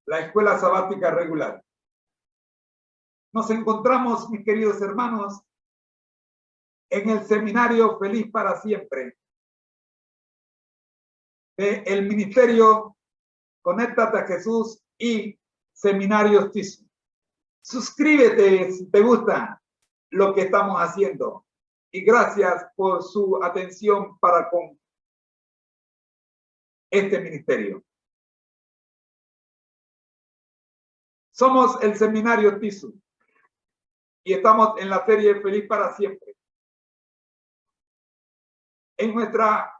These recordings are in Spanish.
la escuela sabática regular. Nos encontramos, mis queridos hermanos, en el seminario Feliz para Siempre del Ministerio Conéctate a Jesús y Seminarios TISU. Suscríbete si te gusta lo que estamos haciendo y gracias por su atención para con este ministerio. Somos el Seminario TISU y estamos en la serie Feliz para Siempre. En nuestra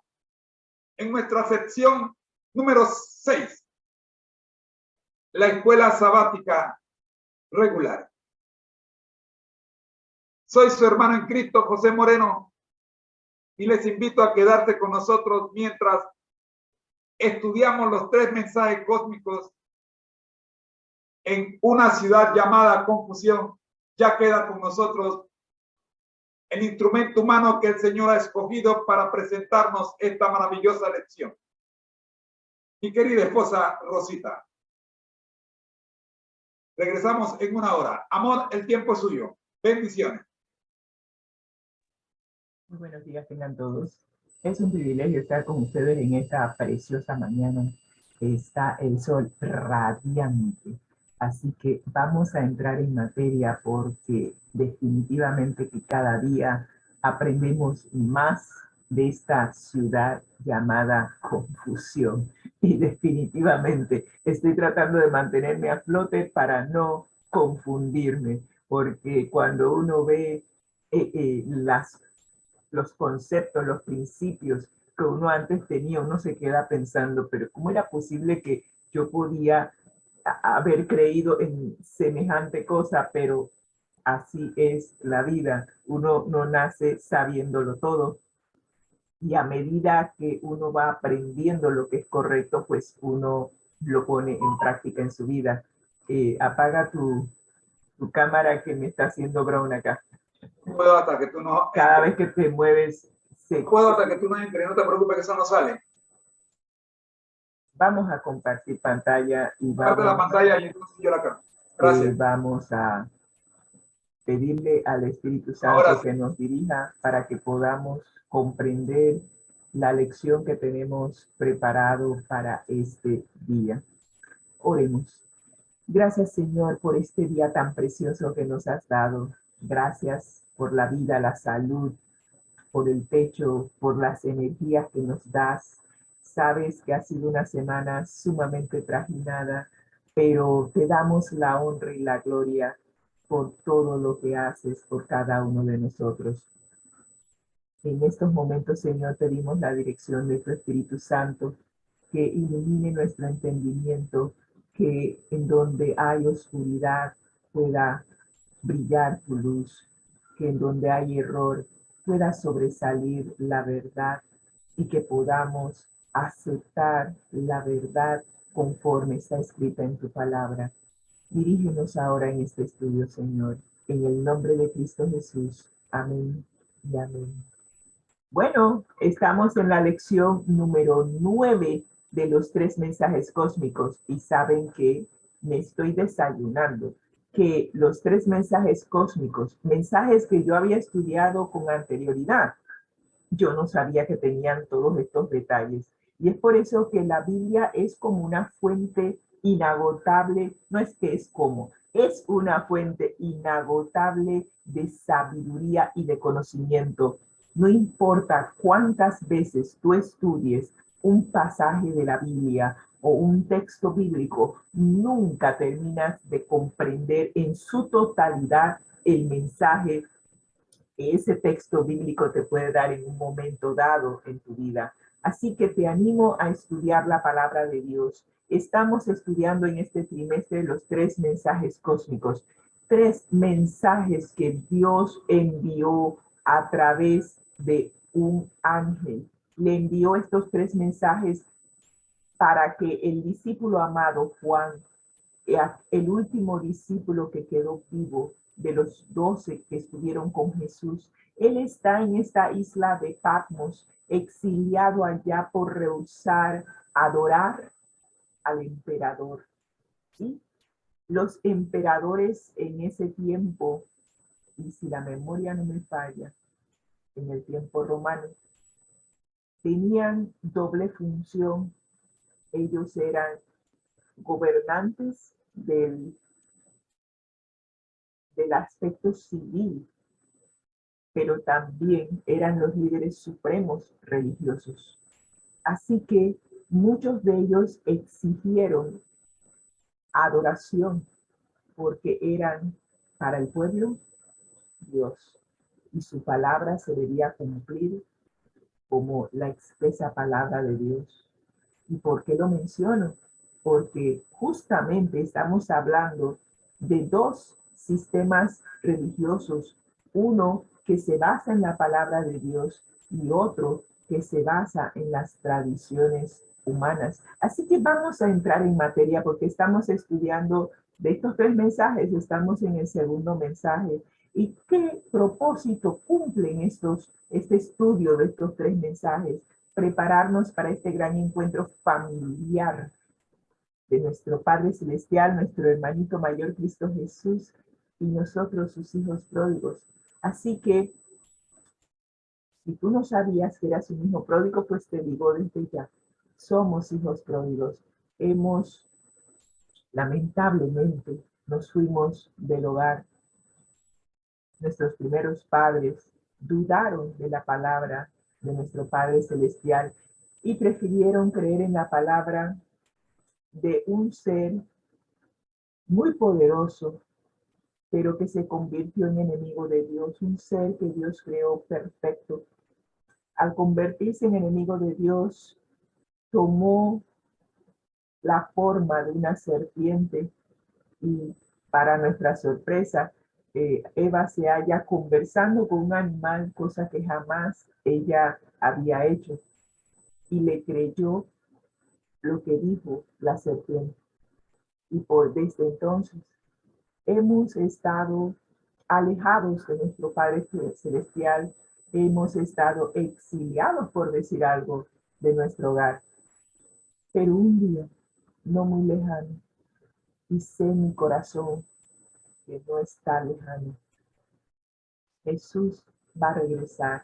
sección número 6, la escuela sabática regular. Soy su hermano en Cristo, José Moreno, y les invito a quedarse con nosotros mientras estudiamos los 3 mensajes cósmicos en una ciudad llamada confusión. Ya queda con nosotros el instrumento humano que el Señor ha escogido para presentarnos esta maravillosa lección. Mi querida esposa Rosita. Regresamos en 1 hora. Amor, el tiempo es suyo. Bendiciones. Muy buenos días tengan todos. Es un privilegio estar con ustedes en esta preciosa mañana. Está el sol radiante. Así que vamos a entrar en materia porque definitivamente que cada día aprendemos más de esta ciudad llamada confusión. Y definitivamente estoy tratando de mantenerme a flote para no confundirme, porque cuando uno ve los conceptos, los principios que uno antes tenía, uno se queda pensando, pero ¿cómo era posible que yo podía haber creído en semejante cosa? Pero así es la vida. Uno no nace sabiéndolo todo. Y a medida que uno va aprendiendo lo que es correcto, pues uno lo pone en práctica en su vida. Apaga tu cámara que me está haciendo brown acá. Puedo hasta que tú no... Cada vez que te mueves... Puedo hasta que tú no entres, no te preocupes que eso no sale. Vamos a compartir pantalla y Comparte la pantalla y entonces yo la cambio. Gracias. Vamos a pedirle al Espíritu Santo que nos dirija para que podamos comprender la lección que tenemos preparado para este día. Oremos. Gracias, Señor, por este día tan precioso que nos has dado. Gracias por la vida, la salud, por el techo, por las energías que nos das. Sabes que ha sido una semana sumamente trajinada, pero te damos la honra y la gloria por todo lo que haces por cada uno de nosotros. En estos momentos, Señor, pedimos la dirección de tu Espíritu Santo, que ilumine nuestro entendimiento, que en donde hay oscuridad pueda brillar tu luz, que en donde hay error pueda sobresalir la verdad y que podamos aceptar la verdad conforme está escrita en tu palabra. Dirígenos ahora en este estudio, Señor, en el nombre de Cristo Jesús. Amén y amén. Bueno, estamos en la lección número 9 de los 3 mensajes cósmicos y saben que me estoy desayunando, que los 3 mensajes cósmicos, mensajes que yo había estudiado con anterioridad, yo no sabía que tenían todos estos detalles. Y es por eso que la Biblia es como una fuente inagotable, no es que es como, es una fuente inagotable de sabiduría y de conocimiento. No importa cuántas veces tú estudies un pasaje de la Biblia o un texto bíblico, nunca terminas de comprender en su totalidad el mensaje que ese texto bíblico te puede dar en un momento dado en tu vida. Así que te animo a estudiar la palabra de Dios. Estamos estudiando en este trimestre los 3 mensajes cósmicos, 3 mensajes que Dios envió a través de un ángel. Le envió estos 3 mensajes para que el discípulo amado Juan, el último discípulo que quedó vivo de los 12 que estuvieron con Jesús, él está en esta isla de Patmos, exiliado allá por rehusar adorar al emperador. Y los emperadores en ese tiempo, y si la memoria no me falla, en el tiempo romano, tenían doble función. Ellos eran gobernantes del aspecto civil, pero también eran los líderes supremos religiosos. Así que muchos de ellos exigieron adoración porque eran para el pueblo Dios y su palabra se debía cumplir como la expresa palabra de Dios. ¿Y por qué lo menciono? Porque justamente estamos hablando de dos sistemas religiosos, uno que se basa en la palabra de Dios y otro que se basa en las tradiciones humanas. Así que vamos a entrar en materia porque estamos estudiando de estos tres mensajes, estamos en el segundo mensaje. ¿Y qué propósito cumplen este estudio de estos tres mensajes? Prepararnos para este gran encuentro familiar de nuestro Padre Celestial, nuestro hermanito mayor Cristo Jesús y nosotros sus hijos pródigos. Así que, si tú no sabías que eras un hijo pródigo, pues te digo desde ya, somos hijos pródigos. Lamentablemente, nos fuimos del hogar. Nuestros primeros padres dudaron de la palabra de nuestro Padre Celestial y prefirieron creer en la palabra de un ser muy poderoso, pero que se convirtió en enemigo de Dios, un ser que Dios creó perfecto. Al convertirse en enemigo de Dios, tomó la forma de una serpiente y para nuestra sorpresa, Eva se halla conversando con un animal, cosa que jamás ella había hecho, y le creyó lo que dijo la serpiente. Y desde entonces hemos estado alejados de nuestro Padre Celestial, hemos estado exiliados, por decir algo, de nuestro hogar. Pero un día, no muy lejano, y sé en mi corazón que no está lejano, Jesús va a regresar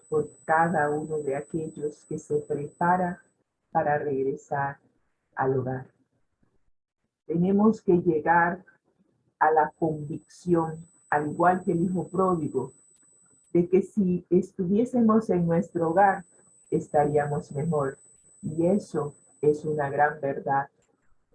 por cada uno de aquellos que se prepara para regresar al hogar. Tenemos que llegar a la convicción, al igual que el hijo pródigo, de que si estuviésemos en nuestro hogar, estaríamos mejor. Y eso es una gran verdad.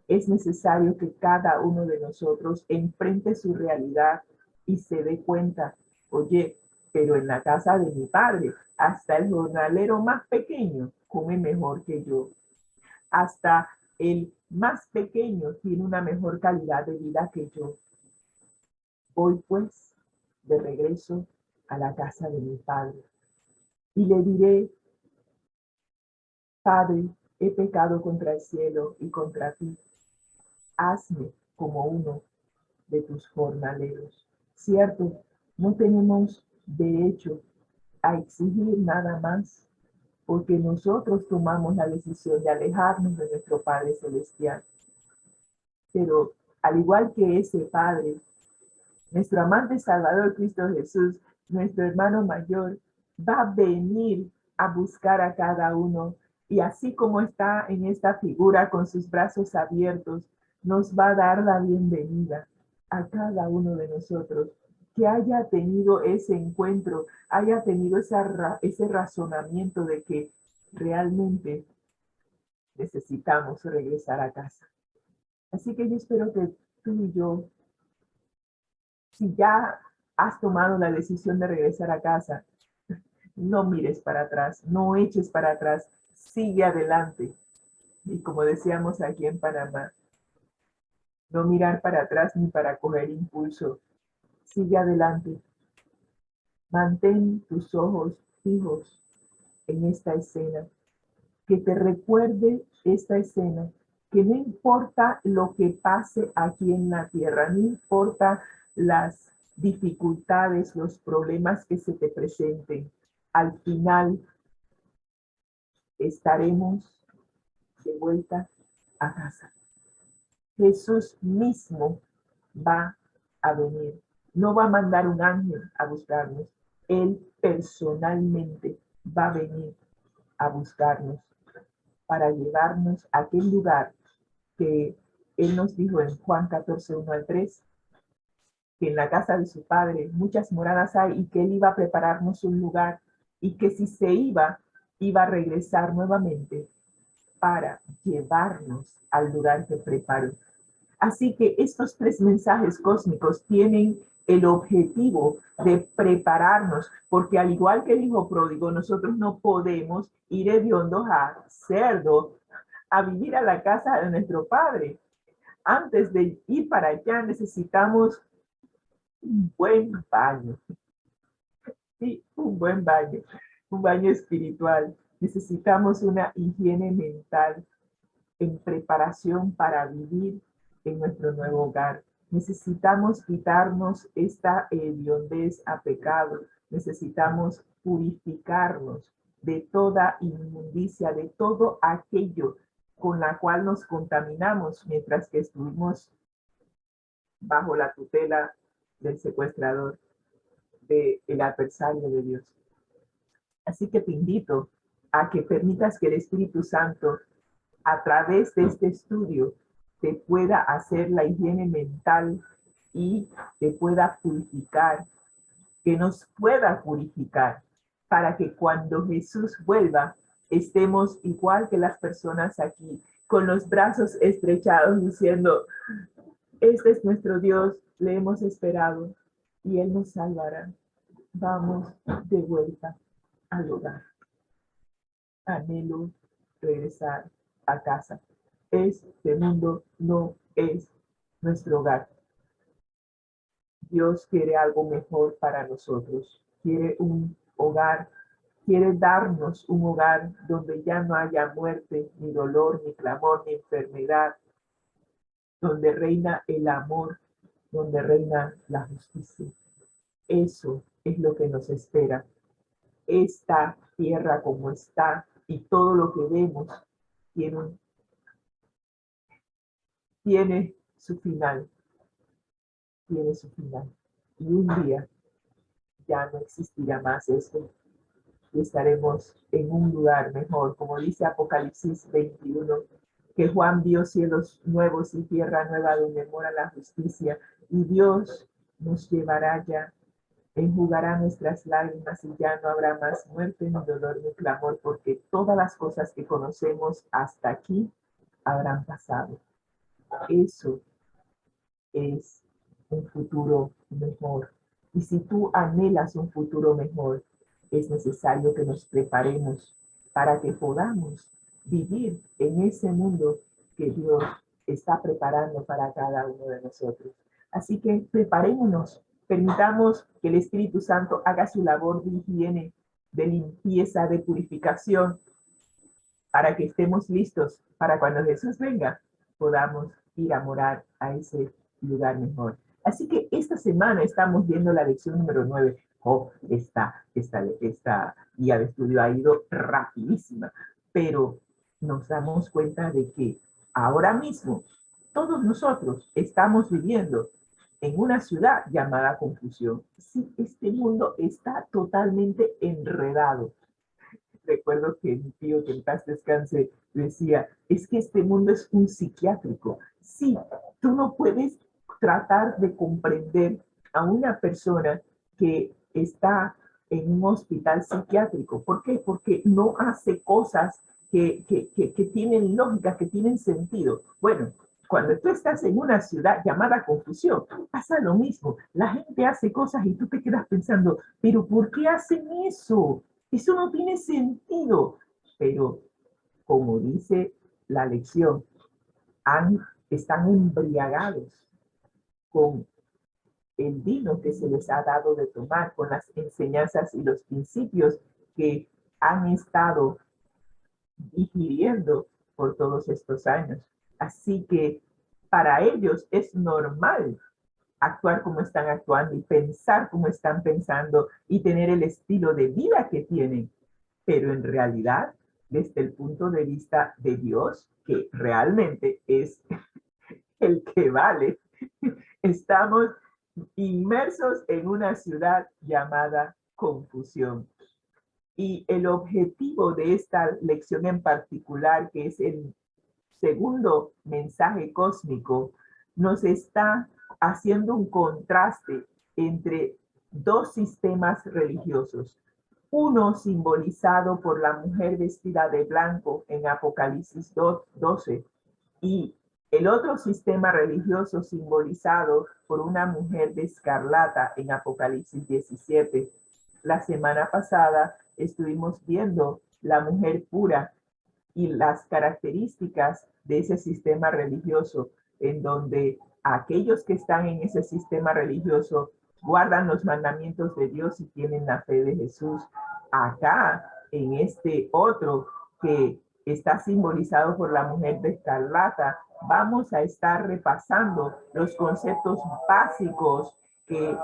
Es necesario que cada uno de nosotros enfrente su realidad y se dé cuenta, oye, pero en la casa de mi padre, hasta el jornalero más pequeño come mejor que yo. Hasta el más pequeño tiene una mejor calidad de vida que yo. Voy pues de regreso a la casa de mi padre y le diré, Padre, he pecado contra el cielo y contra ti. Hazme como uno de tus jornaleros. Cierto, no tenemos derecho a exigir nada más porque nosotros tomamos la decisión de alejarnos de nuestro Padre Celestial. Pero al igual que ese Padre, nuestro amante Salvador Cristo Jesús, nuestro hermano mayor, va a venir a buscar a cada uno y así como está en esta figura con sus brazos abiertos, nos va a dar la bienvenida a cada uno de nosotros que haya tenido ese encuentro, haya tenido ese razonamiento de que realmente necesitamos regresar a casa. Así que yo espero que tú y yo, si ya has tomado la decisión de regresar a casa, no mires para atrás, no eches para atrás, sigue adelante. Y como decíamos aquí en Panamá, no mirar para atrás ni para coger impulso, sigue adelante. Mantén tus ojos fijos en esta escena, que te recuerde esta escena, que no importa lo que pase aquí en la tierra, no importa las dificultades, los problemas que se te presenten, al final estaremos de vuelta a casa. Jesús mismo va a venir. No va a mandar un ángel a buscarnos. Él personalmente va a venir a buscarnos para llevarnos a aquel lugar que Él nos dijo en Juan 14, 1 al 3, que en la casa de su Padre muchas moradas hay y que Él iba a prepararnos un lugar y que si se iba a regresar nuevamente para llevarnos al lugar que preparó. Así que estos tres mensajes cósmicos tienen el objetivo de prepararnos, porque al igual que el hijo pródigo, nosotros no podemos ir hediondos a cerdo, a vivir a la casa de nuestro padre. Antes de ir para allá necesitamos un buen baño. Sí, un buen baño espiritual. Necesitamos una higiene mental en preparación para vivir en nuestro nuevo hogar. Necesitamos quitarnos esta hediondez a pecado. Necesitamos purificarnos de toda inmundicia, de todo aquello con la cual nos contaminamos mientras que estuvimos bajo la tutela del secuestrador, del adversario de Dios. Así que te invito a que permitas que el Espíritu Santo, a través de este estudio, te pueda hacer la higiene mental y te pueda purificar, que nos pueda purificar, para que cuando Jesús vuelva, estemos igual que las personas aquí, con los brazos estrechados, diciendo, este es nuestro Dios, le hemos esperado y Él nos salvará. Vamos de vuelta al hogar. Anhelo regresar a casa. Este mundo no es nuestro hogar. Dios quiere algo mejor para nosotros. Quiere un hogar, quiere darnos un hogar donde ya no haya muerte, ni dolor, ni clamor, ni enfermedad, donde reina el amor, donde reina la justicia. Eso es lo que nos espera. Esta tierra como está y todo lo que vemos tiene su final. Tiene su final. Y un día ya no existirá más esto. Y estaremos en un lugar mejor, como dice Apocalipsis 21, que Juan vio cielos nuevos y tierra nueva donde mora la justicia, y Dios nos llevará ya, enjugará nuestras lágrimas y ya no habrá más muerte, ni dolor, ni clamor, porque todas las cosas que conocemos hasta aquí habrán pasado. Eso es un futuro mejor. Y si tú anhelas un futuro mejor, es necesario que nos preparemos para que podamos vivir en ese mundo que Dios está preparando para cada uno de nosotros. Así que preparémonos, permitamos que el Espíritu Santo haga su labor de higiene, de limpieza, de purificación, para que estemos listos para cuando Jesús venga, podamos ir a morar a ese lugar mejor. Así que esta semana estamos viendo la lección número 9. Esta guía de estudio ha ido rapidísima, pero nos damos cuenta de que ahora mismo todos nosotros estamos viviendo en una ciudad llamada confusión. Sí, este mundo está totalmente enredado. Recuerdo que mi tío, que en paz descanse, decía, es que este mundo es un psiquiátrico. Sí, tú no puedes tratar de comprender a una persona que está en un hospital psiquiátrico. ¿Por qué? Porque no hace cosas que tienen lógica, que tienen sentido. Bueno, cuando tú estás en una ciudad llamada confusión, pasa lo mismo. La gente hace cosas y tú te quedas pensando, pero ¿por qué hacen eso? Eso no tiene sentido. Pero, como dice la lección, están embriagados con el vino que se les ha dado de tomar, con las enseñanzas y los principios que han estado digiriendo por todos estos años. Así que para ellos es normal actuar como están actuando y pensar como están pensando y tener el estilo de vida que tienen. Pero en realidad, desde el punto de vista de Dios, que realmente es el que vale. Estamos inmersos en una ciudad llamada confusión. Y el objetivo de esta lección en particular, que es el segundo mensaje cósmico, nos está haciendo un contraste entre dos sistemas religiosos. Uno simbolizado por la mujer vestida de blanco en Apocalipsis 12 y el otro sistema religioso simbolizado por una mujer de escarlata en Apocalipsis 17. La semana pasada estuvimos viendo la mujer pura y las características de ese sistema religioso, en donde aquellos que están en ese sistema religioso guardan los mandamientos de Dios y tienen la fe de Jesús. Acá, en este otro que está simbolizado por la mujer de escarlata, vamos a estar repasando los conceptos básicos que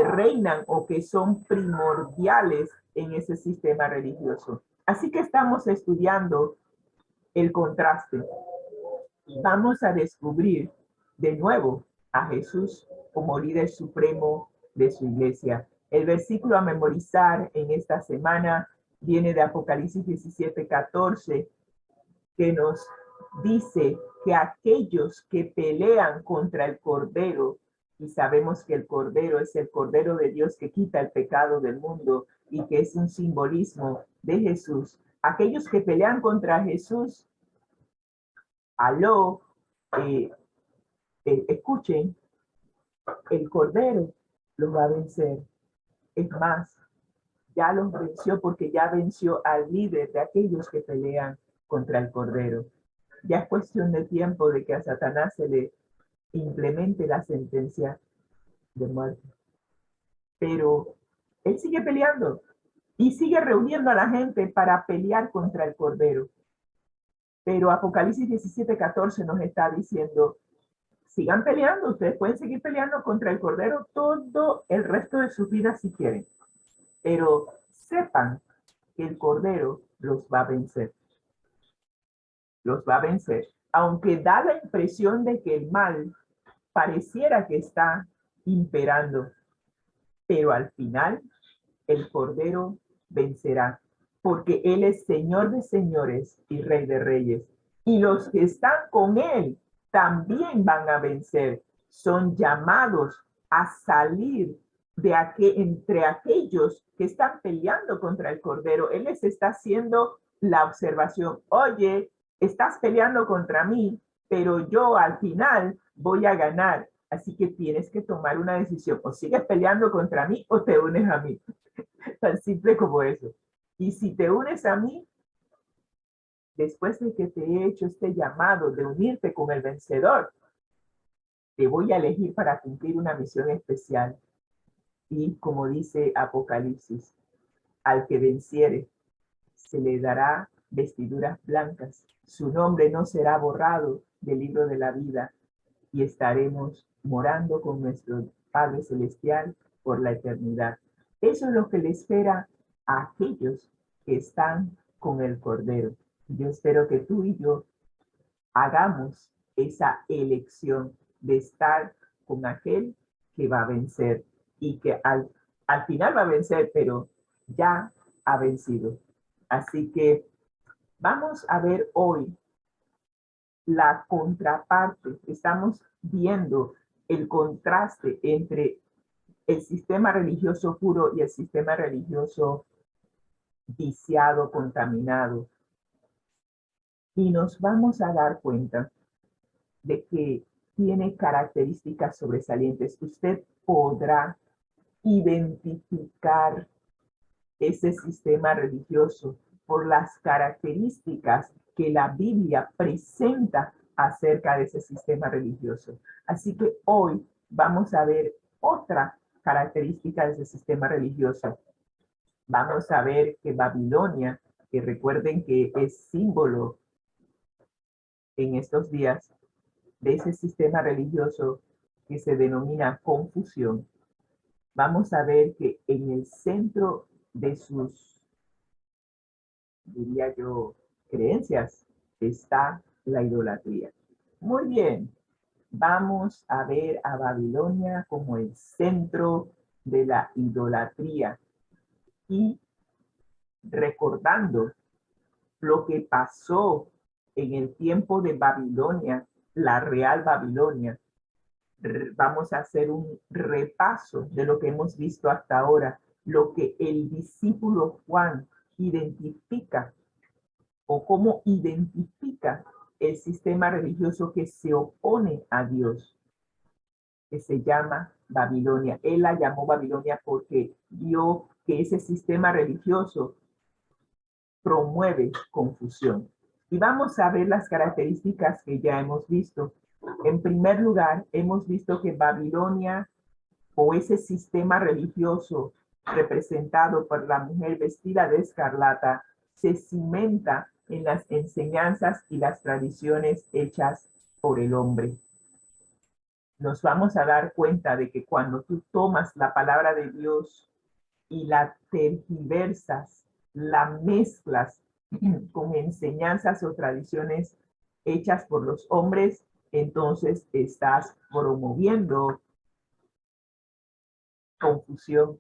reinan o que son primordiales en ese sistema religioso. Así que estamos estudiando el contraste y vamos a descubrir de nuevo a Jesús como líder supremo de su iglesia. El versículo a memorizar en esta semana viene de Apocalipsis 17:14, que nos dice que aquellos que pelean contra el Cordero, y sabemos que el Cordero es el Cordero de Dios que quita el pecado del mundo y que es un simbolismo de Jesús, aquellos que pelean contra Jesús, escuchen, el Cordero los va a vencer. Es más, ya los venció porque ya venció al líder de aquellos que pelean contra el Cordero. Ya es cuestión de tiempo de que a Satanás se le implemente la sentencia de muerte. Pero él sigue peleando y sigue reuniendo a la gente para pelear contra el Cordero. Pero Apocalipsis 17:14 nos está diciendo, sigan peleando, ustedes pueden seguir peleando contra el Cordero todo el resto de sus vidas si quieren. Pero sepan que el Cordero los va a vencer. Los va a vencer. Aunque da la impresión de que el mal pareciera que está imperando, pero al final el Cordero vencerá, porque Él es Señor de señores y Rey de reyes. Y los que están con Él también van a vencer. Son llamados a salir de entre aquellos que están peleando contra el Cordero. Él les está haciendo la observación, oye, estás peleando contra mí, pero yo al final voy a ganar. Así que tienes que tomar una decisión. O sigues peleando contra mí o te unes a mí. Tan simple como eso. Y si te unes a mí, después de que te he hecho este llamado de unirte con el vencedor, te voy a elegir para cumplir una misión especial. Y como dice Apocalipsis, al que venciere, se le dará vestiduras blancas. Su nombre no será borrado del libro de la vida y estaremos morando con nuestro Padre Celestial por la eternidad. Eso es lo que le espera a aquellos que están con el Cordero. Yo espero que tú y yo hagamos esa elección de estar con aquel que va a vencer y que al final va a vencer, pero ya ha vencido. Así que vamos a ver hoy la contraparte. Estamos viendo el contraste entre el sistema religioso puro y el sistema religioso viciado, contaminado. Y nos vamos a dar cuenta de que tiene características sobresalientes. Usted podrá identificar ese sistema religioso por las características que la Biblia presenta acerca de ese sistema religioso. Así que hoy vamos a ver otra característica de ese sistema religioso. Vamos a ver que Babilonia, que recuerden que es símbolo en estos días de ese sistema religioso que se denomina confusión, vamos a ver que en el centro de sus, diría yo, creencias está la idolatría. Muy bien. Vamos a ver a Babilonia como el centro de la idolatría y recordando lo que pasó en el tiempo de Babilonia, la real Babilonia. Vamos a hacer un repaso de lo que hemos visto hasta ahora, lo que el discípulo Juan identifica o cómo identifica el sistema religioso que se opone a Dios, que se llama Babilonia. Él la llamó Babilonia porque vio que ese sistema religioso promueve confusión. Y vamos a ver las características que ya hemos visto. En primer lugar, hemos visto que Babilonia o ese sistema religioso representado por la mujer vestida de escarlata se cimenta en las enseñanzas y las tradiciones hechas por el hombre. Nos vamos a dar cuenta de que cuando tú tomas la palabra de Dios y la tergiversas, la mezclas con enseñanzas o tradiciones hechas por los hombres, entonces estás promoviendo confusión.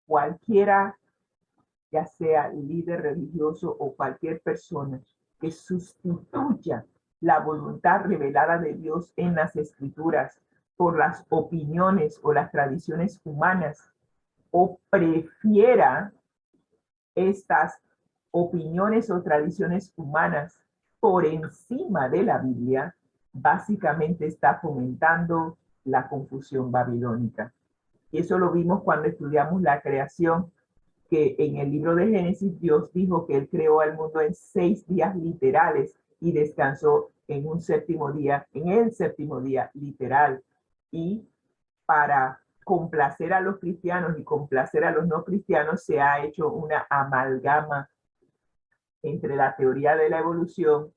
Cualquiera, ya sea líder religioso o cualquier persona que sustituya la voluntad revelada de Dios en las escrituras por las opiniones o las tradiciones humanas, o prefiera estas opiniones o tradiciones humanas por encima de la Biblia, básicamente está fomentando la confusión babilónica. Y eso lo vimos cuando estudiamos la creación, que en el libro de Génesis Dios dijo que Él creó al mundo en 6 días literales y descansó en un séptimo día, en el séptimo día literal. Y para complacer a los cristianos y complacer a los no cristianos se ha hecho una amalgama entre la teoría de la evolución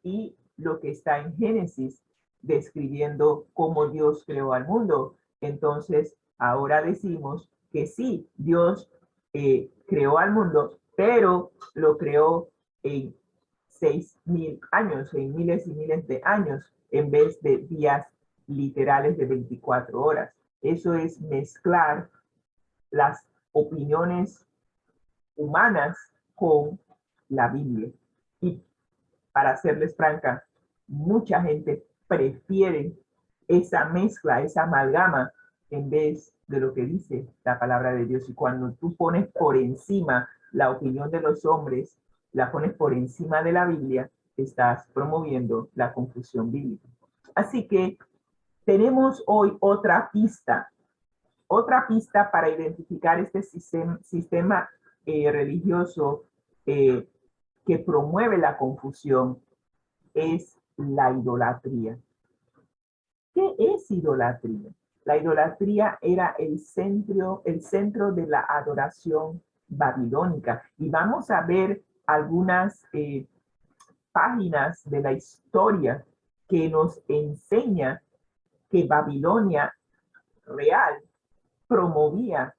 y lo que está en Génesis, describiendo cómo Dios creó al mundo. Entonces, ahora decimos que sí, Dios creó al mundo, pero lo creó en 6.000 años, en miles y miles de años, en vez de días literales de 24 horas. Eso es mezclar las opiniones humanas con la Biblia. Y para serles franca, mucha gente prefiere esa mezcla, esa amalgama, en vez de lo que dice la palabra de Dios. Y cuando tú pones por encima la opinión de los hombres, la pones por encima de la Biblia, estás promoviendo la confusión bíblica. Así que tenemos hoy otra pista para identificar este sistema religioso que promueve la confusión es la idolatría. ¿Qué es idolatría? La idolatría era el centro de la adoración babilónica. Y vamos a ver algunas páginas de la historia que nos enseña que Babilonia real promovía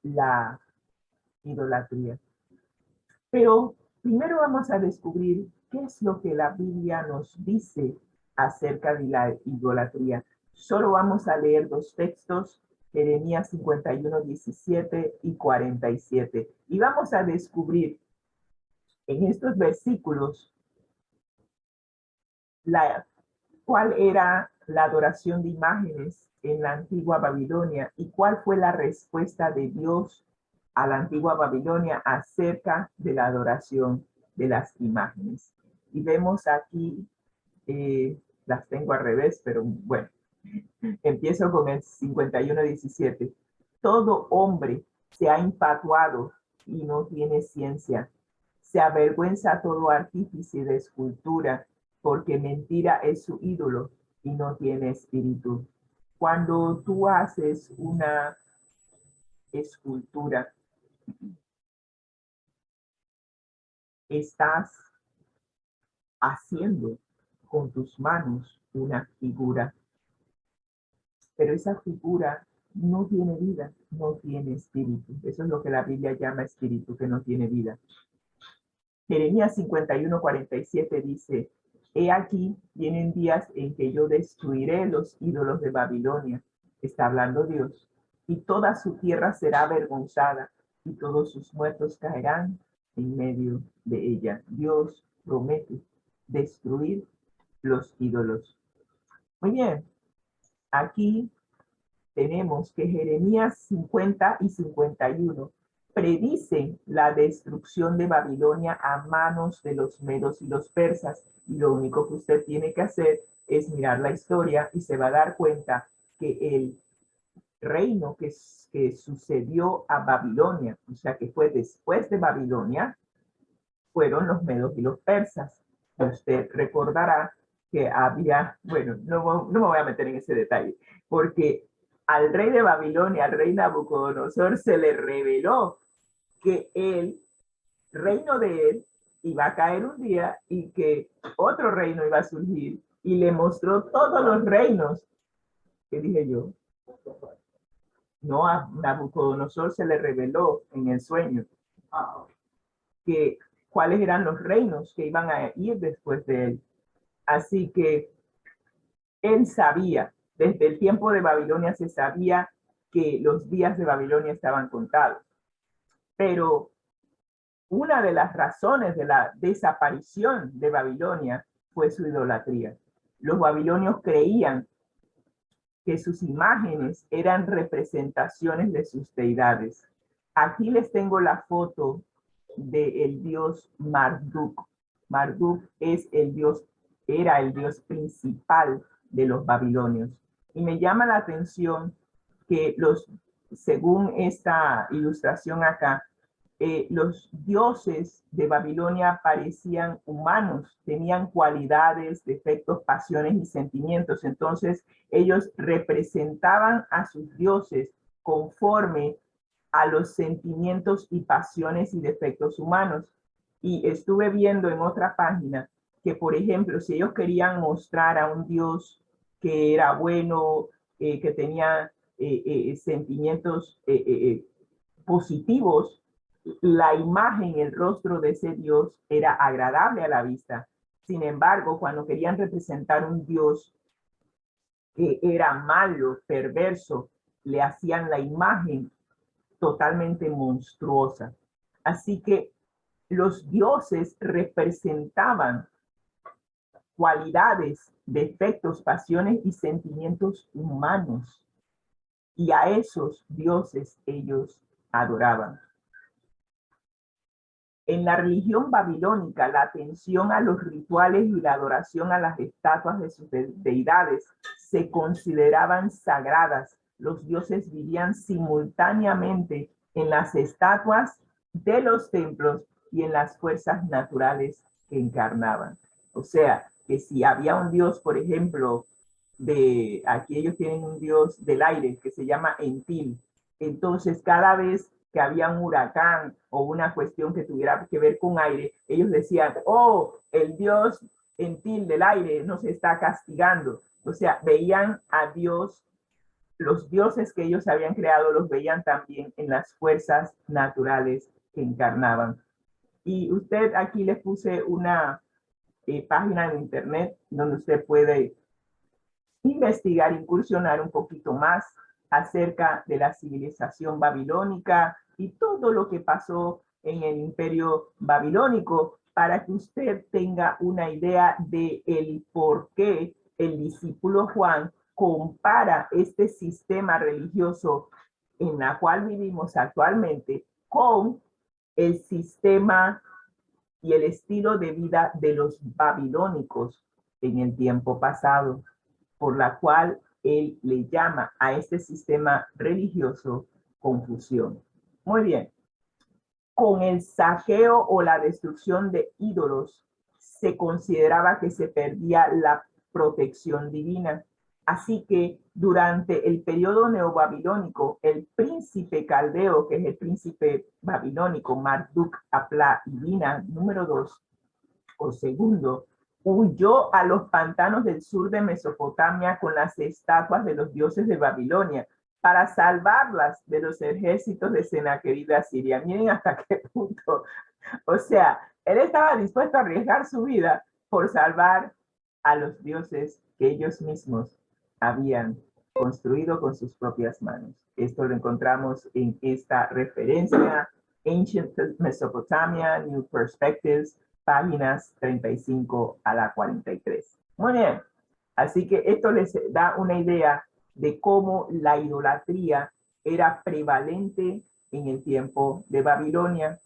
la idolatría. Pero primero vamos a descubrir qué es lo que la Biblia nos dice acerca de la idolatría. Solo vamos a leer 2 textos, Jeremías 51, 17 y 47. Y vamos a descubrir en estos versículos cuál era la adoración de imágenes en la antigua Babilonia y cuál fue la respuesta de Dios a la antigua Babilonia acerca de la adoración de las imágenes. Y vemos aquí, las tengo al revés, pero bueno, empiezo con el 51:17. Todo hombre se ha infatuado y no tiene ciencia. Se avergüenza todo artífice de escultura, porque mentira es su ídolo y no tiene espíritu. Cuando tú haces una escultura, estás haciendo con tus manos una figura, pero esa figura no tiene vida, no tiene espíritu. Eso es lo que la Biblia llama espíritu, que no tiene vida. Jeremías 51:47 dice: He aquí, vienen días en que yo destruiré los ídolos de Babilonia, está hablando Dios, y toda su tierra será avergonzada, y todos sus muertos caerán en medio de ella. Dios promete destruir los ídolos. Muy bien, aquí tenemos que Jeremías 50 y 51 predicen la destrucción de Babilonia a manos de los medos y los persas. Y lo único que usted tiene que hacer es mirar la historia y se va a dar cuenta que el reino que sucedió a Babilonia, o sea que fue después de Babilonia, fueron los medos y los persas. Usted recordará que había, bueno, no me voy a meter en ese detalle, porque al rey de Babilonia, al rey Nabucodonosor, se le reveló que el reino de él iba a caer un día y que otro reino iba a surgir, y le mostró todos los reinos. ¿Qué dije yo? No, a Nabucodonosor se le reveló en el sueño que cuáles eran los reinos que iban a ir después de él. Así que él sabía, desde el tiempo de Babilonia se sabía que los días de Babilonia estaban contados. Pero una de las razones de la desaparición de Babilonia fue su idolatría. Los babilonios creían que sus imágenes eran representaciones de sus deidades. Aquí les tengo la foto del dios Marduk. Marduk es el dios, era el dios principal de los babilonios. Y me llama la atención que según esta ilustración acá, los dioses de Babilonia parecían humanos, tenían cualidades, defectos, pasiones y sentimientos. Entonces ellos representaban a sus dioses conforme a los sentimientos y pasiones y defectos humanos. Y estuve viendo en otra página que, por ejemplo, si ellos querían mostrar a un dios que era bueno, que tenía sentimientos positivos, la imagen, el rostro de ese dios era agradable a la vista. Sin embargo, cuando querían representar un dios que era malo, perverso, le hacían la imagen totalmente monstruosa. Así que los dioses representaban cualidades, defectos, pasiones y sentimientos humanos. Y a esos dioses ellos adoraban. En la religión babilónica, la atención a los rituales y la adoración a las estatuas de sus deidades se consideraban sagradas. Los dioses vivían simultáneamente en las estatuas de los templos y en las fuerzas naturales que encarnaban. O sea, que si había un dios, por ejemplo, aquí ellos tienen un dios del aire que se llama Entil. Entonces, cada vez que había un huracán o una cuestión que tuviera que ver con aire, ellos decían, oh, el dios Entil del aire nos está castigando. O sea, veían a Dios, los dioses que ellos habían creado los veían también en las fuerzas naturales que encarnaban. Y usted aquí les puse una página en internet donde usted puede investigar, incursionar un poquito más acerca de la civilización babilónica y todo lo que pasó en el imperio babilónico, para que usted tenga una idea de el por qué el discípulo Juan compara este sistema religioso en la cual vivimos actualmente con el sistema y el estilo de vida de los babilónicos en el tiempo pasado, por la cual él le llama a este sistema religioso confusión. Muy bien. Con el saqueo o la destrucción de ídolos, se consideraba que se perdía la protección divina. Así que durante el periodo neobabilónico, el príncipe caldeo, que es el príncipe babilónico, Marduk Apla Ibina, número 2 o segundo, huyó a los pantanos del sur de Mesopotamia con las estatuas de los dioses de Babilonia para salvarlas de los ejércitos de Senaquerib de Asiria. Miren hasta qué punto. O sea, él estaba dispuesto a arriesgar su vida por salvar a los dioses que ellos mismos habían construido con sus propias manos. Esto lo encontramos en esta referencia, Ancient Mesopotamia, New Perspectives, páginas 35 a la 43. Muy bien, así que esto les da una idea de cómo la idolatría era prevalente en el tiempo de Babilonia.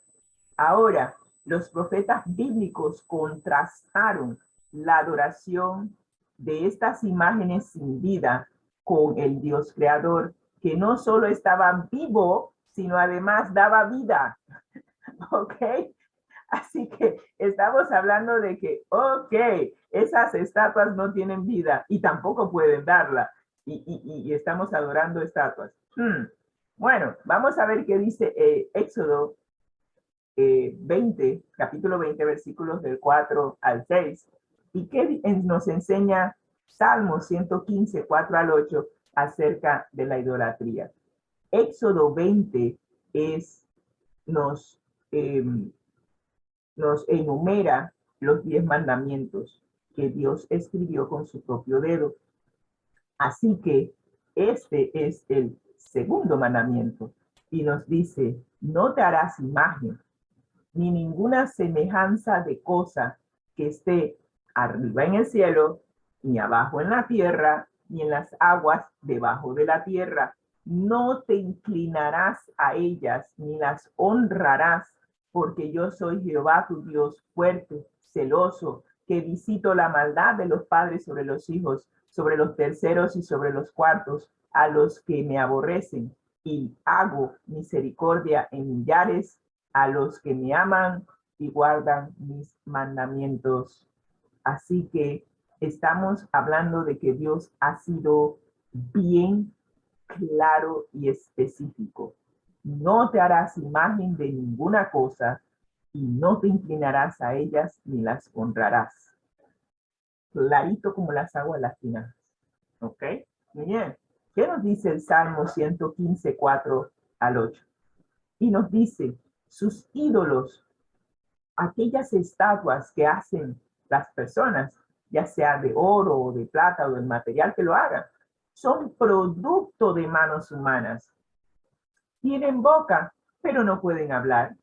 Ahora, los profetas bíblicos contrastaron la adoración de estas imágenes sin vida con el Dios creador, que no solo estaba vivo, sino además daba vida. ¿Ok? Así que estamos hablando de que, ok, esas estatuas no tienen vida y tampoco pueden darla. Y estamos adorando estatuas. Bueno, vamos a ver qué dice Éxodo 20, capítulo 20, versículos del 4 al 6. ¿Y qué nos enseña Salmo 115, 4 al 8 acerca de la idolatría? Éxodo 20 nos enumera los 10 mandamientos que Dios escribió con su propio dedo. Así que este es el segundo mandamiento y nos dice, no te harás imagen ni ninguna semejanza de cosa que esté arriba en el cielo, ni abajo en la tierra, ni en las aguas debajo de la tierra. No te inclinarás a ellas, ni las honrarás, porque yo soy Jehová tu Dios fuerte, celoso, que visito la maldad de los padres sobre los hijos, sobre los terceros y sobre los cuartos, a los que me aborrecen, y hago misericordia en millares, a los que me aman y guardan mis mandamientos. Así que estamos hablando de que Dios ha sido bien claro y específico. No te harás imagen de ninguna cosa y no te inclinarás a ellas ni las honrarás. Clarito como las aguas las finanzas. ¿Ok? Muy bien. ¿Qué nos dice el Salmo 115, 4 al 8? Y nos dice, sus ídolos, aquellas estatuas que hacen las personas, ya sea de oro o de plata o del material que lo hagan, son producto de manos humanas. Tienen boca, pero no pueden hablar.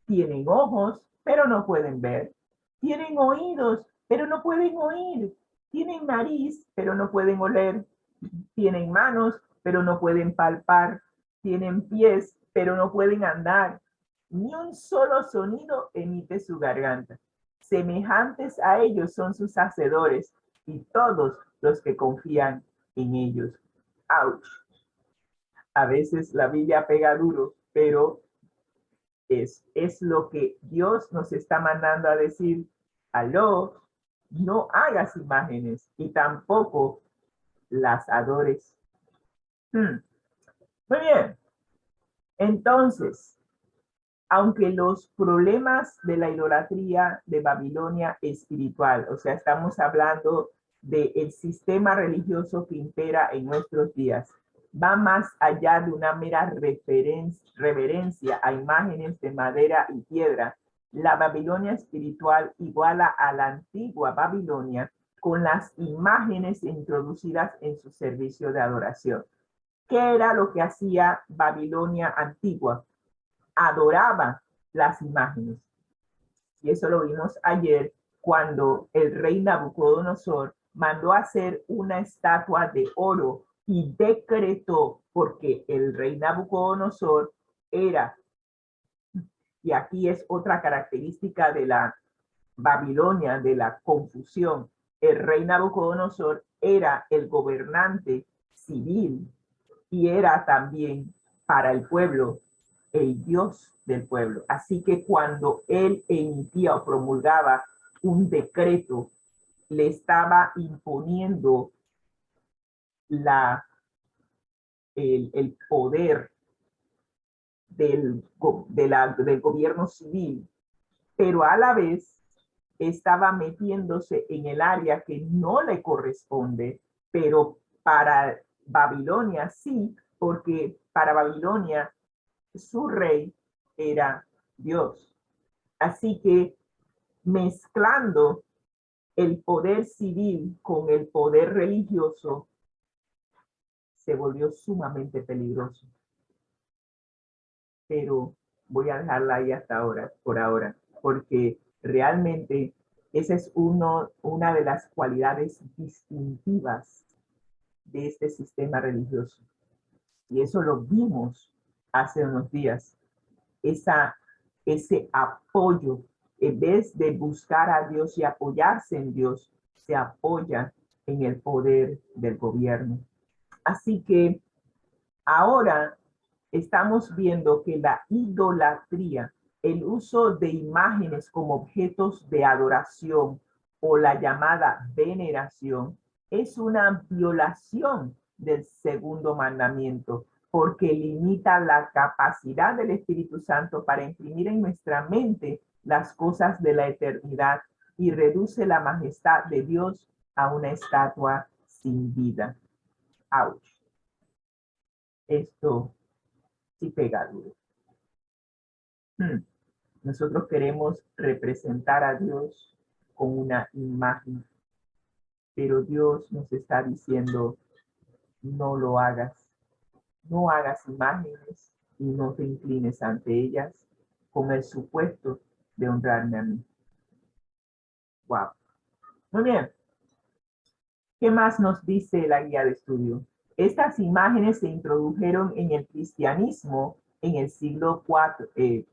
Tienen ojos, pero no pueden ver. Tienen oídos, pero no pueden oír. Tienen nariz, pero no pueden oler. Tienen manos, pero no pueden palpar. Tienen pies, pero no pueden andar. Ni un solo sonido emite su garganta. Semejantes a ellos son sus hacedores y todos los que confían en ellos. ¡Auch! A veces la Biblia pega duro, pero es lo que Dios nos está mandando a decir. Aló, no hagas imágenes y tampoco las adores. Muy bien. Entonces, aunque los problemas de la idolatría de Babilonia espiritual, o sea, estamos hablando del sistema religioso que impera en nuestros días, va más allá de una mera reverencia a imágenes de madera y piedra. La Babilonia espiritual iguala a la antigua Babilonia con las imágenes introducidas en su servicio de adoración. ¿Qué era lo que hacía Babilonia antigua? Adoraba las imágenes. Y eso lo vimos ayer cuando el rey Nabucodonosor mandó hacer una estatua de oro y decretó, porque el rey Nabucodonosor era, y aquí es otra característica de la Babilonia, de la confusión, el rey Nabucodonosor era el gobernante civil y era también para el pueblo el Dios del pueblo. Así que cuando él emitía o promulgaba un decreto, le estaba imponiendo el poder del gobierno civil, pero a la vez estaba metiéndose en el área que no le corresponde, pero para Babilonia sí, porque para Babilonia su rey era Dios. Así que mezclando el poder civil con el poder religioso se volvió sumamente peligroso. Pero voy a dejarla ahí hasta ahora, por ahora, porque realmente esa es una de las cualidades distintivas de este sistema religioso. Y eso lo vimos hace unos días. Ese apoyo, en vez de buscar a Dios y apoyarse en Dios, se apoya en el poder del gobierno. Así que ahora estamos viendo que la idolatría, el uso de imágenes como objetos de adoración o la llamada veneración, es una violación del segundo mandamiento, porque limita la capacidad del Espíritu Santo para imprimir en nuestra mente las cosas de la eternidad y reduce la majestad de Dios a una estatua sin vida. ¡Auch! Esto sí pega duro. Nosotros queremos representar a Dios con una imagen, pero Dios nos está diciendo, no lo hagas. No hagas imágenes y no te inclines ante ellas con el supuesto de honrarme a mí. Wow. Muy bien. ¿Qué más nos dice la guía de estudio? Estas imágenes se introdujeron en el cristianismo en el siglo IV, en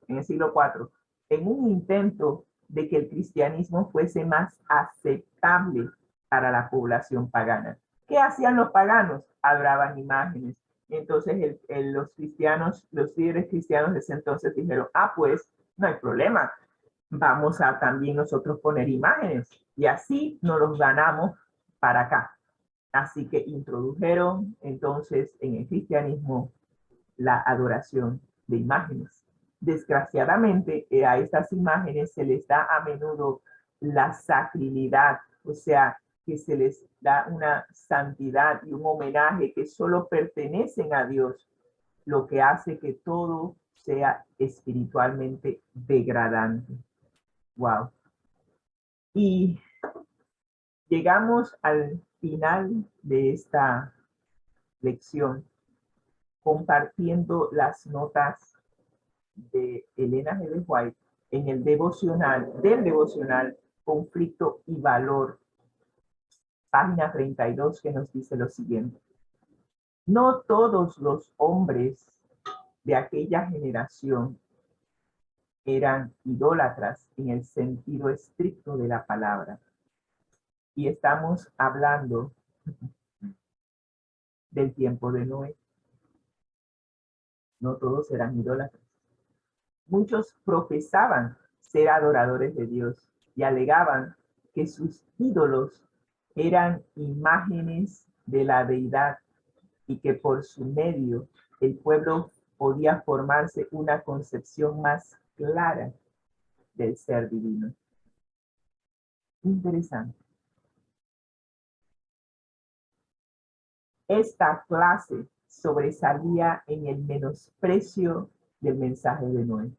el siglo IV, en un intento de que el cristianismo fuese más aceptable para la población pagana. ¿Qué hacían los paganos? Adoraban imágenes. Entonces los cristianos, los líderes cristianos de ese entonces dijeron, pues no hay problema, vamos a también nosotros poner imágenes y así nos los ganamos para acá. Así que introdujeron entonces en el cristianismo la adoración de imágenes. Desgraciadamente, a estas imágenes se les da a menudo la sacralidad, o sea, que se les da una santidad y un homenaje que solo pertenecen a Dios, lo que hace que todo sea espiritualmente degradante. Wow. Y llegamos al final de esta lección compartiendo las notas de Elena G. de White en el devocional Conflicto y Valor, página 32, que nos dice lo siguiente. No todos los hombres de aquella generación eran idólatras en el sentido estricto de la palabra. Y estamos hablando del tiempo de Noé. No todos eran idólatras. Muchos profesaban ser adoradores de Dios y alegaban que sus ídolos eran imágenes de la deidad y que por su medio el pueblo podía formarse una concepción más clara del ser divino. Interesante. Esta clase sobresalía en el menosprecio del mensaje de Noé.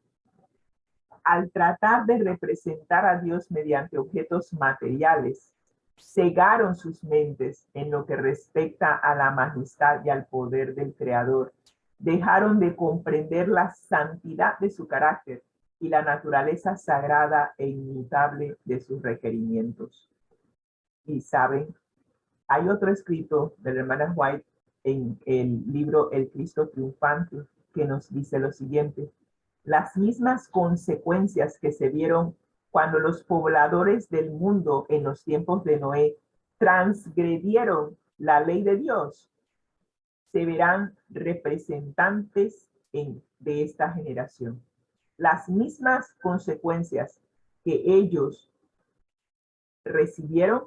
Al tratar de representar a Dios mediante objetos materiales, cegaron sus mentes en lo que respecta a la majestad y al poder del Creador. Dejaron de comprender la santidad de su carácter y la naturaleza sagrada e inmutable de sus requerimientos. Y saben, hay otro escrito de la hermana White en el libro El Cristo Triunfante que nos dice lo siguiente: las mismas consecuencias que se vieron cuando los pobladores del mundo en los tiempos de Noé transgredieron la ley de Dios, se verán representantes de esta generación. Las mismas consecuencias que ellos recibieron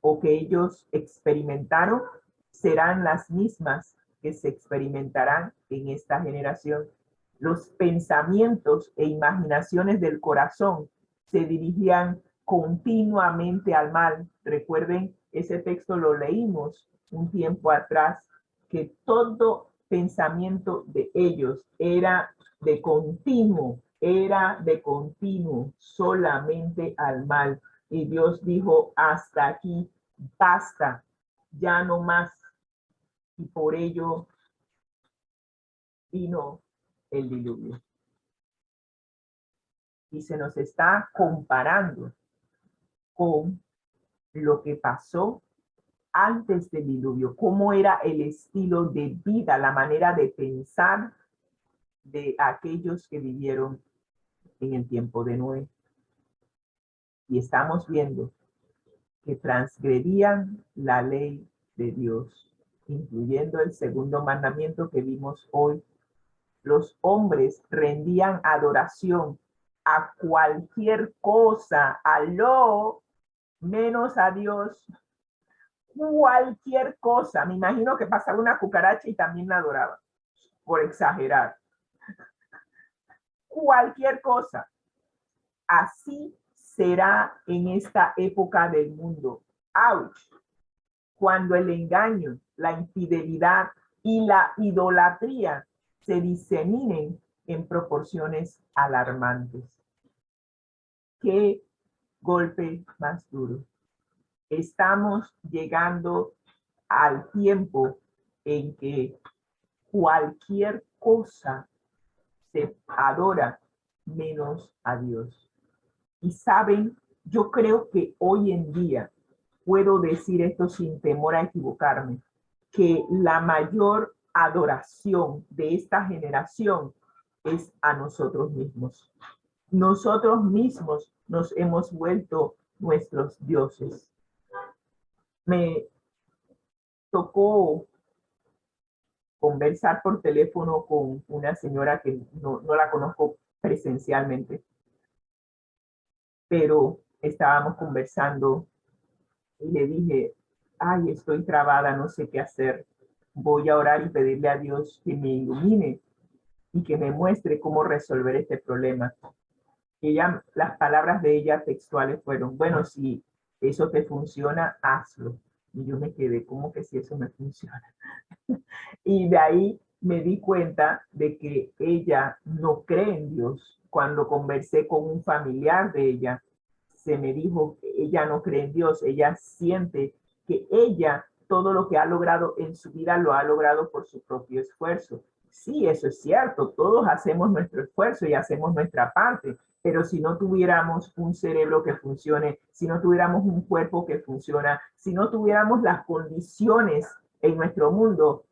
o que ellos experimentaron serán las mismas que se experimentarán en esta generación. Los pensamientos e imaginaciones del corazón se dirigían continuamente al mal. Recuerden, ese texto lo leímos un tiempo atrás, que todo pensamiento de ellos era de continuo era de continuo solamente al mal. Y Dios dijo, hasta aquí, basta, ya no más. Y por ello vino el diluvio. Y se nos está comparando con lo que pasó antes del diluvio, cómo era el estilo de vida, la manera de pensar de aquellos que vivieron en el tiempo de Noé. Y estamos viendo que transgredían la ley de Dios, incluyendo el segundo mandamiento que vimos hoy. Los hombres rendían adoración a cualquier cosa, a lo menos a Dios. Cualquier cosa. Me imagino que pasaba una cucaracha y también la adoraba, por exagerar. Cualquier cosa. Así será en esta época del mundo. ¡Auch! Cuando el engaño, la infidelidad y la idolatría se diseminen en proporciones alarmantes. ¡Qué golpe más duro! Estamos llegando al tiempo en que cualquier cosa se adora menos a Dios. Y saben, yo creo que hoy en día, puedo decir esto sin temor a equivocarme, que la mayor adoración de esta generación es a nosotros mismos. Nosotros mismos nos hemos vuelto nuestros dioses. Me tocó conversar por teléfono con una señora que no la conozco presencialmente, pero estábamos conversando y le dije, ay, estoy trabada, no sé qué hacer. Voy a orar y pedirle a Dios que me ilumine y que me muestre cómo resolver este problema. Ella, las palabras de ella textuales fueron, bueno, si eso te funciona, hazlo. Y yo me quedé, ¿cómo que si eso me funciona? Y de ahí me di cuenta de que ella no cree en Dios. Cuando conversé con un familiar de ella, se me dijo que ella no cree en Dios. Ella siente que ella todo lo que ha logrado en su vida lo ha logrado por su propio esfuerzo. Sí, eso es cierto. Todos hacemos nuestro esfuerzo y hacemos nuestra parte. Pero si no tuviéramos un cerebro que funcione, si no tuviéramos un cuerpo que funciona, si no tuviéramos las condiciones en nuestro mundo,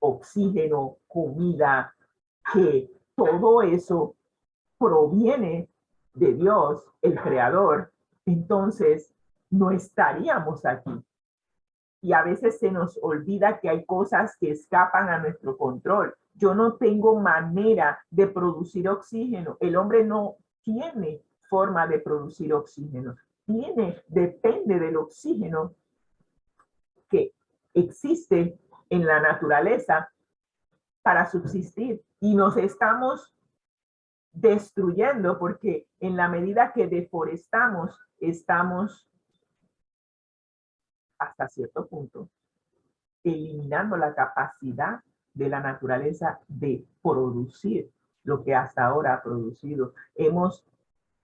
oxígeno, comida, que todo eso proviene de Dios, el creador, entonces no estaríamos aquí. Y a veces se nos olvida que hay cosas que escapan a nuestro control. Yo no tengo manera de producir oxígeno. El hombre no tiene forma de producir oxígeno. Depende del oxígeno que existe en la naturaleza para subsistir. Y nos estamos destruyendo porque en la medida que deforestamos, estamos hasta cierto punto eliminando la capacidad de la naturaleza de producir lo que hasta ahora ha producido. Hemos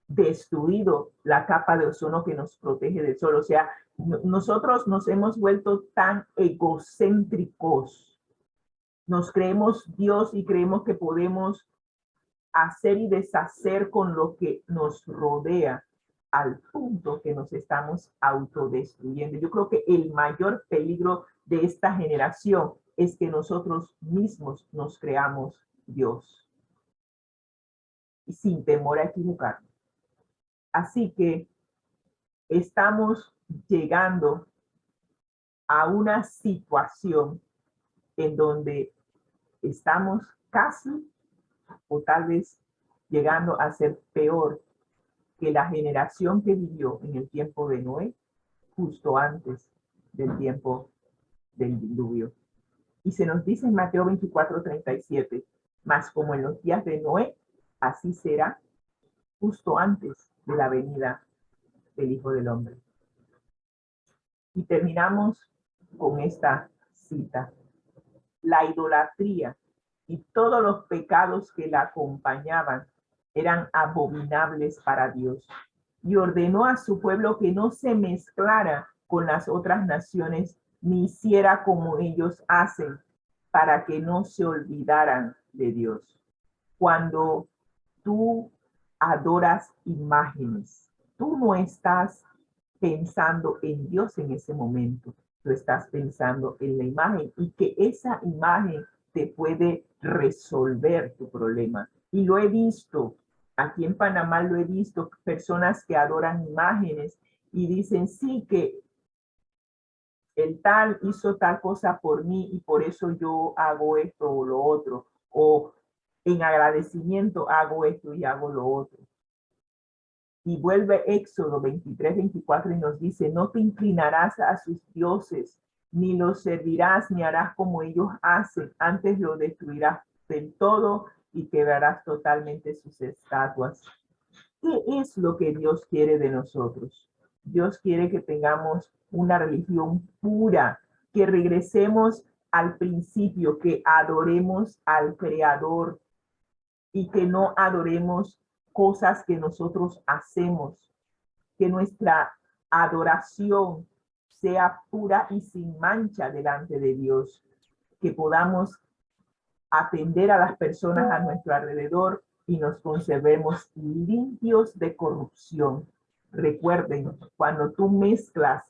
destruido la capa de ozono que nos protege del sol. O sea, nosotros nos hemos vuelto tan egocéntricos. Nos creemos Dios y creemos que podemos hacer y deshacer con lo que nos rodea al punto que nos estamos autodestruyendo. Yo creo que el mayor peligro de esta generación es que nosotros mismos nos creamos Dios y sin temor a equivocarnos. Así que estamos llegando a una situación en donde estamos casi o tal vez llegando a ser peor que la generación que vivió en el tiempo de Noé, justo antes del tiempo del diluvio. Y se nos dice en Mateo 24:37, mas como en los días de Noé, así será justo antes de la venida del Hijo del Hombre. Y terminamos con esta cita. La idolatría y todos los pecados que la acompañaban eran abominables para Dios. Y ordenó a su pueblo que no se mezclara con las otras naciones, ni hiciera como ellos hacen, para que no se olvidaran de Dios. Cuando tú adoras imágenes, tú no estás pensando en Dios en ese momento, tú estás pensando en la imagen y que esa imagen te puede resolver tu problema. Y lo he visto, aquí en Panamá lo he visto, personas que adoran imágenes y dicen, sí, que el tal hizo tal cosa por mí y por eso yo hago esto o lo otro, o en agradecimiento hago esto y hago lo otro. Y vuelve Éxodo 23-24 y nos dice, no te inclinarás a sus dioses, ni los servirás, ni harás como ellos hacen, antes lo destruirás del todo y quebrarás totalmente sus estatuas. ¿Qué es lo que Dios quiere de nosotros? Dios quiere que tengamos una religión pura, que regresemos al principio, que adoremos al Creador y que no adoremos cosas que nosotros hacemos, que nuestra adoración sea pura y sin mancha delante de Dios, que podamos atender a las personas a nuestro alrededor y nos conservemos limpios de corrupción. Recuerden, cuando tú mezclas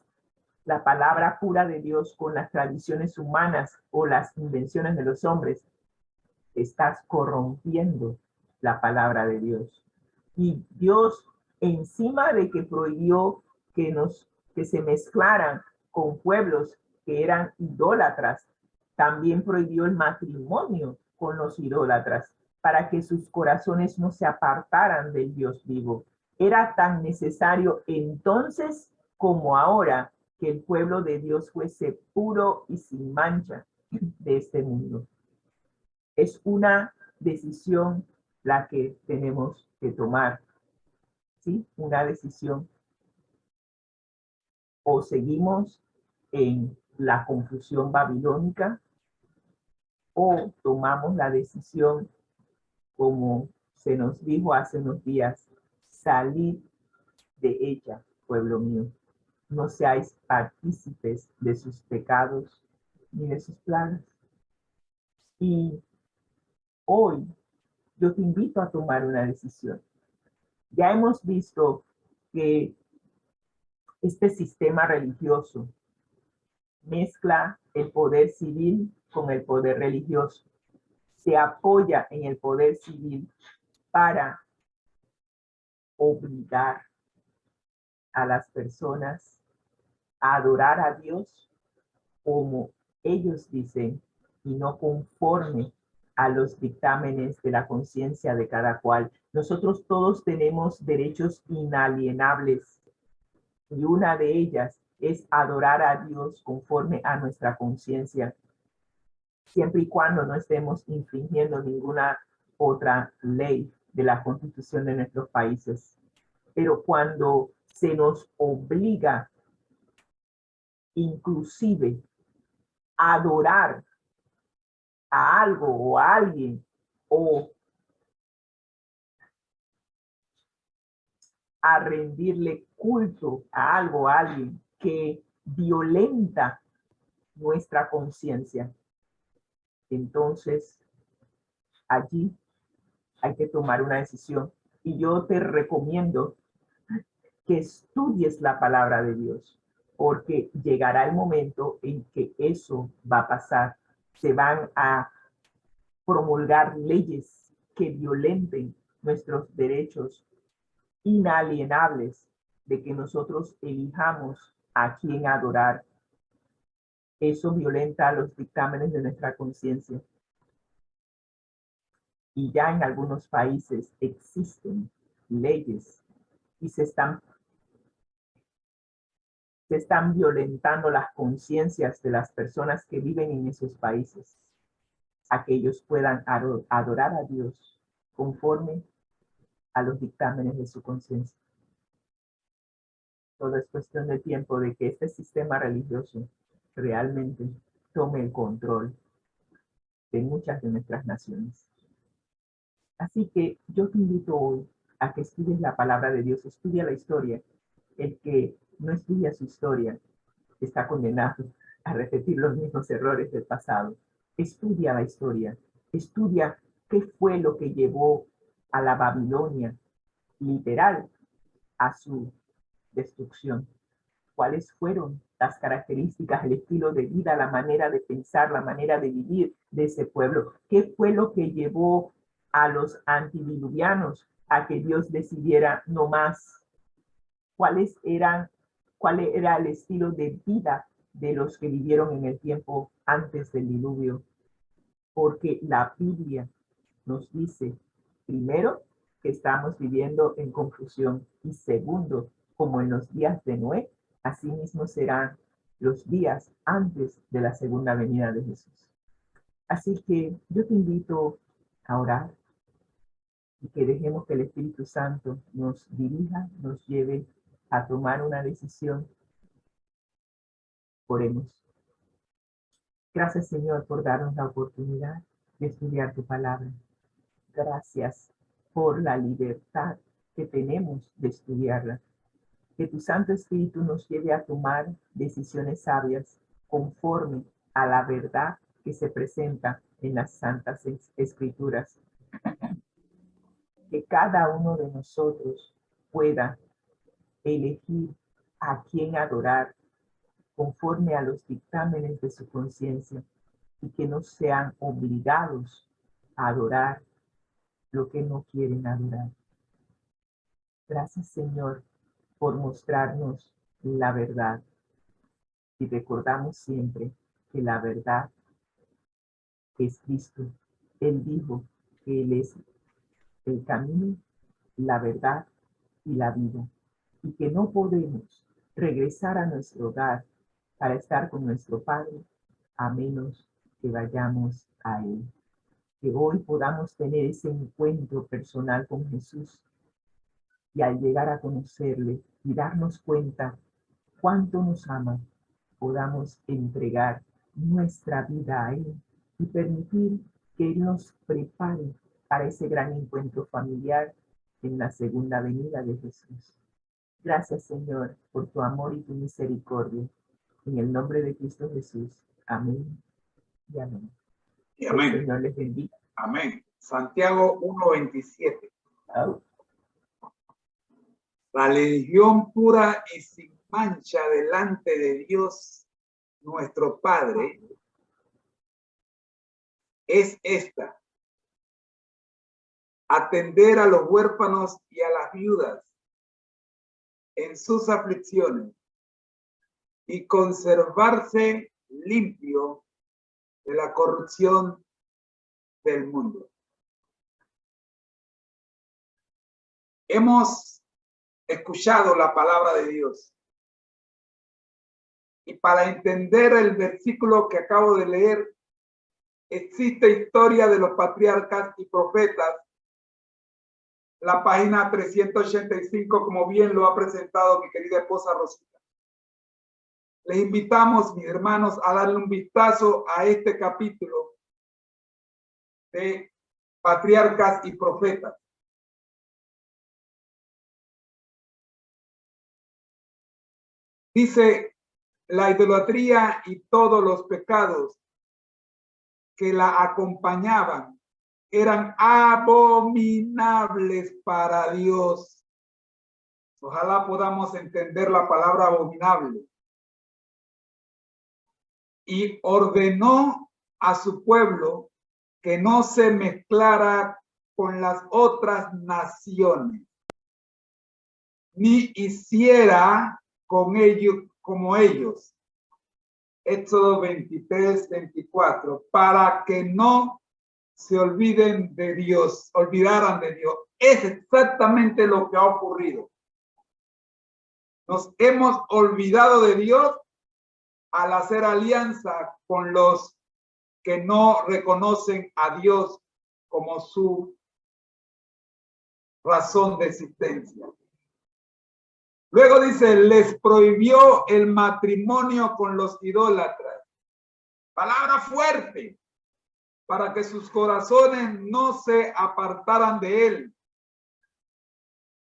la palabra pura de Dios con las tradiciones humanas o las invenciones de los hombres, estás corrompiendo la palabra de Dios. Y Dios, encima de que prohibió que se mezclaran con pueblos que eran idólatras, también prohibió el matrimonio con los idólatras para que sus corazones no se apartaran del Dios vivo. Era tan necesario entonces como ahora que el pueblo de Dios fuese puro y sin mancha de este mundo. Es una decisión la que tenemos que tomar, ¿sí? Una decisión. O seguimos en la confusión babilónica o tomamos la decisión, como se nos dijo hace unos días, salid de ella, pueblo mío. No seáis partícipes de sus pecados ni de sus plagas. Y hoy yo te invito a tomar una decisión. Ya hemos visto que este sistema religioso mezcla el poder civil con el poder religioso. Se apoya en el poder civil para obligar a las personas a adorar a Dios como ellos dicen y no conforme a los dictámenes de la conciencia de cada cual. Nosotros todos tenemos derechos inalienables y una de ellas es adorar a Dios conforme a nuestra conciencia, siempre y cuando no estemos infringiendo ninguna otra ley de la Constitución de nuestros países. Pero cuando se nos obliga inclusive a adorar a algo o a alguien o a rendirle culto a algo o a alguien que violenta nuestra conciencia, entonces allí hay que tomar una decisión. Y yo te recomiendo que estudies la palabra de Dios, porque llegará el momento en que eso va a pasar. Se van a promulgar leyes que violenten nuestros derechos inalienables de que nosotros elijamos a quién adorar. Eso violenta los dictámenes de nuestra conciencia. Y ya en algunos países existen leyes y se están violentando las conciencias de las personas que viven en esos países, a que ellos puedan adorar a Dios conforme a los dictámenes de su conciencia. Todo es cuestión de tiempo de que este sistema religioso realmente tome el control de muchas de nuestras naciones. Así que yo te invito hoy a que estudies la palabra de Dios, estudia la historia. El que no estudia su historia está condenado a repetir los mismos errores del pasado. Estudia la historia, estudia qué fue lo que llevó a la Babilonia, literal, a su destrucción. ¿Cuáles fueron las características, el estilo de vida, la manera de pensar, la manera de vivir de ese pueblo? ¿Qué fue lo que llevó a los antidiluvianos a que Dios decidiera no más? ¿Cuál era el estilo de vida de los que vivieron en el tiempo antes del diluvio? Porque la Biblia nos dice, primero, que estamos viviendo en confusión, y segundo, como en los días de Noé, así mismo serán los días antes de la segunda venida de Jesús. Así que yo te invito a orar y que dejemos que el Espíritu Santo nos dirija, nos lleve a tomar una decisión. Oremos. Gracias, Señor, por darnos la oportunidad de estudiar tu palabra. Gracias por la libertad que tenemos de estudiarla. Que tu Santo Espíritu nos lleve a tomar decisiones sabias conforme a la verdad que se presenta en las Santas Escrituras. Que cada uno de nosotros pueda elegir a quién adorar conforme a los dictámenes de su conciencia y que no sean obligados a adorar lo que no quieren adorar. Gracias, Señor, por mostrarnos la verdad. Y recordamos siempre que la verdad es Cristo. Él dijo que Él es el camino, la verdad y la vida. Y que no podemos regresar a nuestro hogar para estar con nuestro Padre a menos que vayamos a Él. Que hoy podamos tener ese encuentro personal con Jesús y al llegar a conocerle y darnos cuenta cuánto nos ama, podamos entregar nuestra vida a Él y permitir que Él nos prepare para ese gran encuentro familiar en la segunda venida de Jesús. Gracias, Señor, por tu amor y tu misericordia. En el nombre de Cristo Jesús. Amén y amén. Y amén. El Señor les bendiga. Amén. Santiago 1:27. Oh. La religión pura y sin mancha delante de Dios, nuestro Padre, es esta: atender a los huérfanos y a las viudas en sus aflicciones y conservarse limpio de la corrupción del mundo. Hemos escuchado la palabra de Dios y para entender el versículo que acabo de leer, existe historia de los patriarcas y profetas, la página 385, como bien lo ha presentado mi querida esposa Rosita. Les invitamos, mis hermanos, a darle un vistazo a este capítulo de patriarcas y profetas. Dice: la idolatría y todos los pecados que la acompañaban eran abominables para Dios. Ojalá podamos entender la palabra abominable. Y ordenó a su pueblo que no se mezclara con las otras naciones, ni hiciera con ellos como ellos. Éxodo 23:24, para que no se olvidaran de Dios. Es exactamente lo que ha ocurrido. Nos hemos olvidado de Dios al hacer alianza con los que no reconocen a Dios como su razón de existencia. Luego dice: les prohibió el matrimonio con los idólatras. Palabra fuerte. para que sus corazones no se apartaran de él.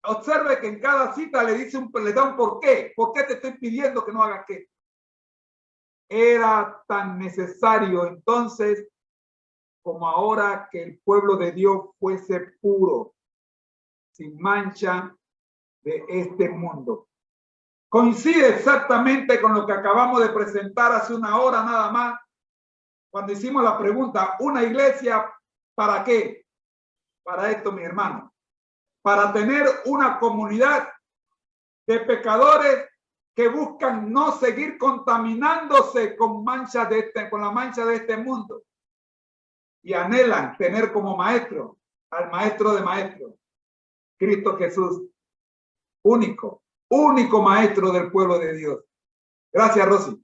Observe que en cada cita le da un por qué. ¿Por qué te estoy pidiendo que no hagas qué? Era tan necesario entonces como ahora que el pueblo de Dios fuese puro, sin mancha de este mundo. Coincide exactamente con lo que acabamos de presentar hace una hora nada más, cuando hicimos la pregunta, ¿una iglesia para qué? Para esto, mi hermano, para tener una comunidad de pecadores que buscan no seguir contaminándose con la mancha de este mundo y anhelan tener como maestro al maestro de maestros, Cristo Jesús, único maestro del pueblo de Dios. Gracias, Rosy.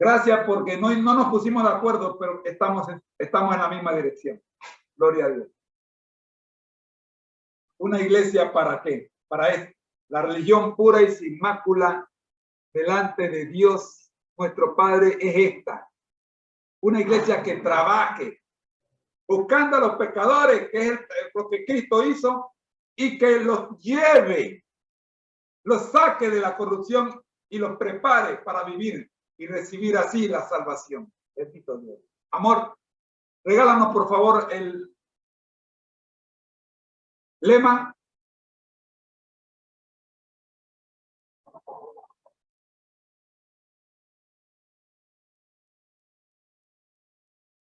Gracias porque no nos pusimos de acuerdo, pero estamos en la misma dirección. Gloria a Dios. ¿Una iglesia para qué? Para esto. La religión pura y sin mácula delante de Dios, nuestro Padre, es esta. Una iglesia que trabaje, buscando a los pecadores, que es lo que Cristo hizo, y que los lleve, los saque de la corrupción y los prepare para vivir y recibir así la salvación. Bendito Dios. Amor, regálanos por favor el lema.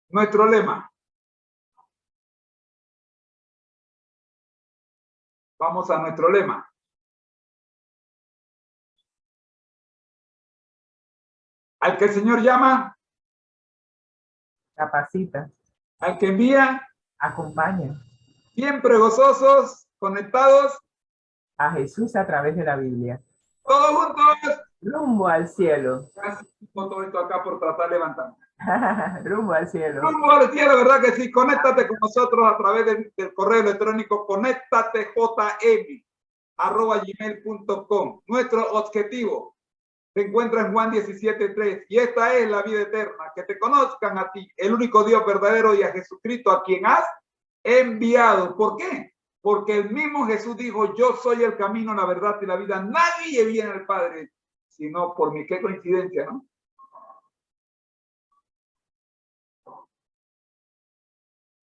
Nuestro lema. Vamos a nuestro lema. Al que el Señor llama, capacita. Al que envía, acompaña. Siempre gozosos, conectados a Jesús a través de la Biblia. Todos juntos. Rumbo al cielo. Casi todo esto acá por tratar de levantarme. Rumbo al cielo. Rumbo al cielo, ¿verdad que sí? Conéctate con nosotros a través del correo electrónico conéctatejm@gmail.com. Nuestro objetivo se encuentra en Juan 17:3 y esta es la vida eterna, que te conozcan a ti, el único Dios verdadero, y a Jesucristo a quien has enviado. ¿Por qué? Porque el mismo Jesús dijo: yo soy el camino, la verdad y la vida. Nadie viene al Padre sino por mí. Qué coincidencia, ¿no?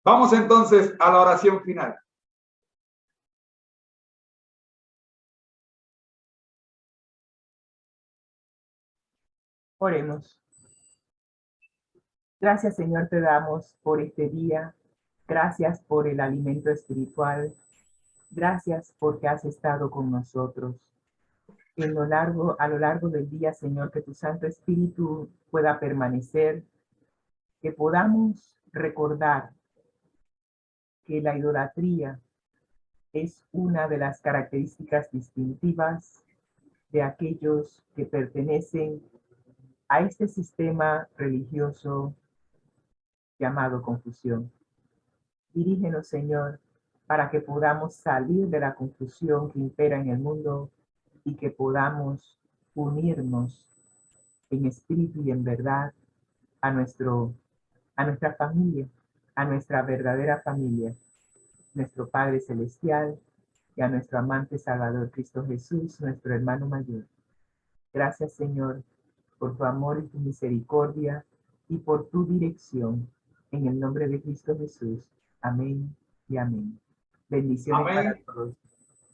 Vamos entonces a la oración final. Oremos. Gracias, Señor, te damos por este día. Gracias por el alimento espiritual. Gracias porque has estado con nosotros. A lo largo del día, Señor, que tu Santo Espíritu pueda permanecer, que podamos recordar que la idolatría es una de las características distintivas de aquellos que pertenecen a este sistema religioso llamado confusión. Dirígenos, Señor, para que podamos salir de la confusión que impera en el mundo y que podamos unirnos en espíritu y en verdad a nuestra familia, a nuestra verdadera familia, nuestro Padre Celestial y a nuestro amante Salvador Cristo Jesús, nuestro hermano mayor. Gracias, Señor, por tu amor y tu misericordia y por tu dirección. En el nombre de Cristo Jesús. Amén y amén. Bendiciones para todos.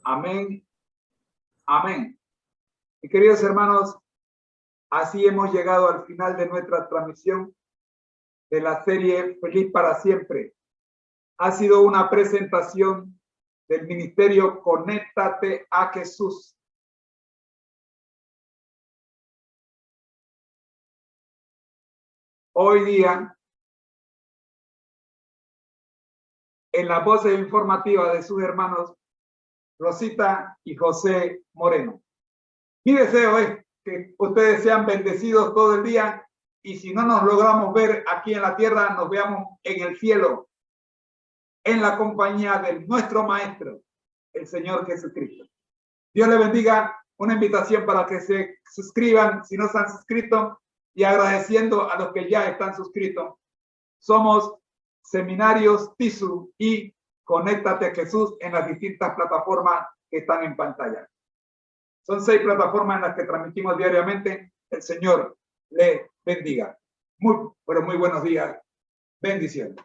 Amén. Amén. Y queridos hermanos, así hemos llegado al final de nuestra transmisión de la serie Feliz para Siempre. Ha sido una presentación del ministerio Conéctate a Jesús. Hoy día, en las voces informativas de sus hermanos Rosita y José Moreno. Mi deseo es que ustedes sean bendecidos todo el día, y si no nos logramos ver aquí en la tierra, nos veamos en el cielo, en la compañía de nuestro Maestro, el Señor Jesucristo. Dios les bendiga. Una invitación para que se suscriban si no se han suscrito, y agradeciendo a los que ya están suscritos Somos Seminarios TISU y Conéctate a Jesús en las distintas plataformas que están en pantalla. Son 6 plataformas en las que transmitimos diariamente. El Señor le bendiga. Muy buenos días. Bendiciones.